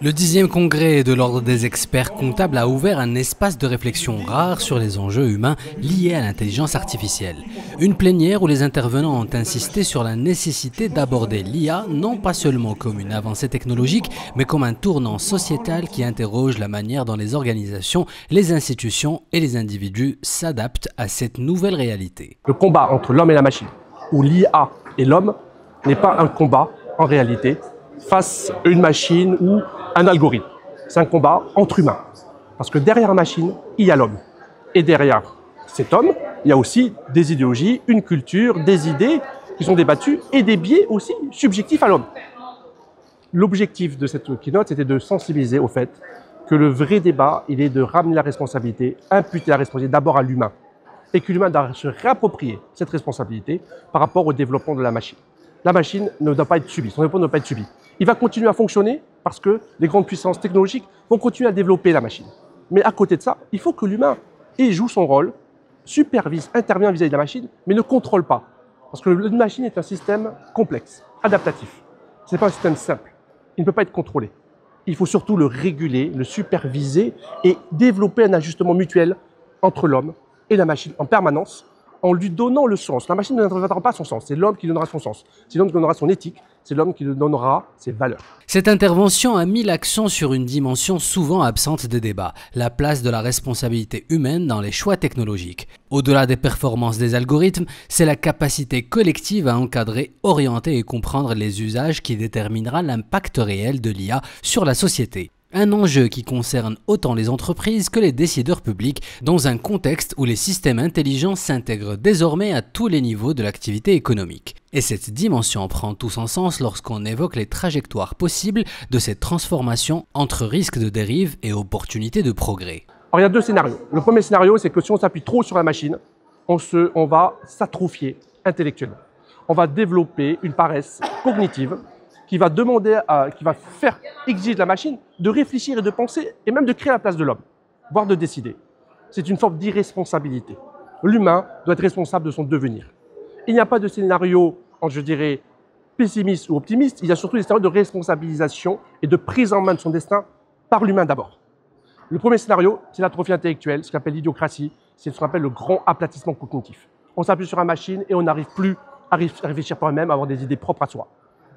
Le 10e congrès de l'Ordre des experts comptables a ouvert un espace de réflexion rare sur les enjeux humains liés à l'intelligence artificielle. Une plénière où les intervenants ont insisté sur la nécessité d'aborder l'IA non pas seulement comme une avancée technologique, mais comme un tournant sociétal qui interroge la manière dont les organisations, les institutions et les individus s'adaptent à cette nouvelle réalité. Le combat entre l'homme et la machine, ou l'IA et l'homme, n'est pas un combat en réalité face à une machine ou un algorithme. C'est un combat entre humains. Parce que derrière la machine, il y a l'homme. Et derrière cet homme, il y a aussi des idéologies, une culture, des idées qui sont débattues et des biais aussi subjectifs à l'homme. L'objectif de cette keynote, c'était de sensibiliser au fait que le vrai débat, il est de ramener la responsabilité, imputer la responsabilité d'abord à l'humain. Et que l'humain doit se réapproprier cette responsabilité par rapport au développement de la machine. La machine ne doit pas être subie, son développement ne doit pas être subi. Il va continuer à fonctionner parce que les grandes puissances technologiques vont continuer à développer la machine. Mais à côté de ça, il faut que l'humain joue son rôle, supervise, intervient vis-à-vis de la machine, mais ne contrôle pas. Parce que une machine est un système complexe, adaptatif. Ce n'est pas un système simple. Il ne peut pas être contrôlé. Il faut surtout le réguler, le superviser et développer un ajustement mutuel entre l'homme et la machine en permanence, en lui donnant le sens. La machine ne donnera pas son sens, c'est l'homme qui donnera son sens. C'est l'homme qui donnera son éthique, c'est l'homme qui donnera ses valeurs. Cette intervention a mis l'accent sur une dimension souvent absente des débats, la place de la responsabilité humaine dans les choix technologiques. Au-delà des performances des algorithmes, c'est la capacité collective à encadrer, orienter et comprendre les usages qui déterminera l'impact réel de l'IA sur la société. Un enjeu qui concerne autant les entreprises que les décideurs publics dans un contexte où les systèmes intelligents s'intègrent désormais à tous les niveaux de l'activité économique. Et cette dimension prend tout son sens lorsqu'on évoque les trajectoires possibles de cette transformation entre risques de dérive et opportunités de progrès. Alors il y a deux scénarios. Le premier scénario, c'est que si on s'appuie trop sur la machine, on va s'atrophier intellectuellement. On va développer une paresse cognitive qui va faire exiger de la machine de réfléchir et de penser et même de créer à la place de l'homme, voire de décider. C'est une forme d'irresponsabilité. L'humain doit être responsable de son devenir. Il n'y a pas de scénario, je dirais, pessimiste ou optimiste, il y a surtout des scénarios de responsabilisation et de prise en main de son destin par l'humain d'abord. Le premier scénario, c'est l'atrophie intellectuelle, ce qu'on appelle l'idiocratie, c'est ce qu'on appelle le grand aplatissement cognitif. On s'appuie sur la machine et on n'arrive plus à réfléchir par elle-même, à avoir des idées propres à soi.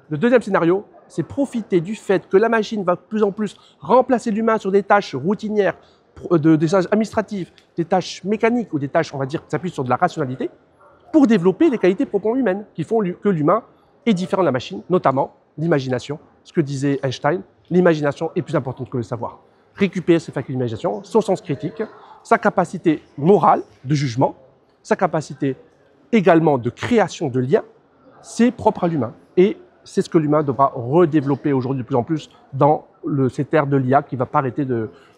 Le deuxième scénario, c'est profiter du fait que la machine va de plus en plus remplacer l'humain sur des tâches routinières, des tâches administratives, des tâches mécaniques ou des tâches, on va dire, qui s'appuient sur de la rationalité, pour développer les qualités proprement humaines qui font que l'humain est différent de la machine, notamment l'imagination. Ce que disait Einstein, l'imagination est plus importante que le savoir. Récupérer ses facultés d'imagination, son sens critique, sa capacité morale de jugement, sa capacité également de création de liens, c'est propre à l'humain. Et c'est ce que l'humain devra redévelopper aujourd'hui de plus en plus dans cette ère de l'IA qui ne va pas arrêter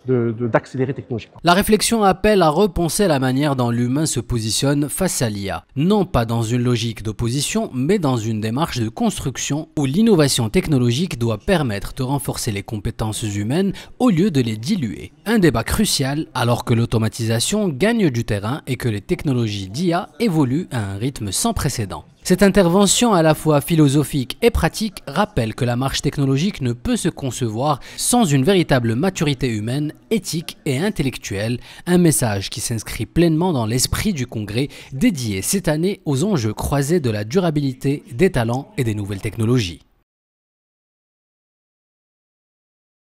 d'accélérer technologiquement. La réflexion appelle à repenser la manière dont l'humain se positionne face à l'IA. Non pas dans une logique d'opposition, mais dans une démarche de construction où l'innovation technologique doit permettre de renforcer les compétences humaines au lieu de les diluer. Un débat crucial alors que l'automatisation gagne du terrain et que les technologies d'IA évoluent à un rythme sans précédent. Cette intervention à la fois philosophique et pratique rappelle que la marche technologique ne peut se concevoir sans une véritable maturité humaine, éthique et intellectuelle, un message qui s'inscrit pleinement dans l'esprit du congrès dédié cette année aux enjeux croisés de la durabilité, des talents et des nouvelles technologies.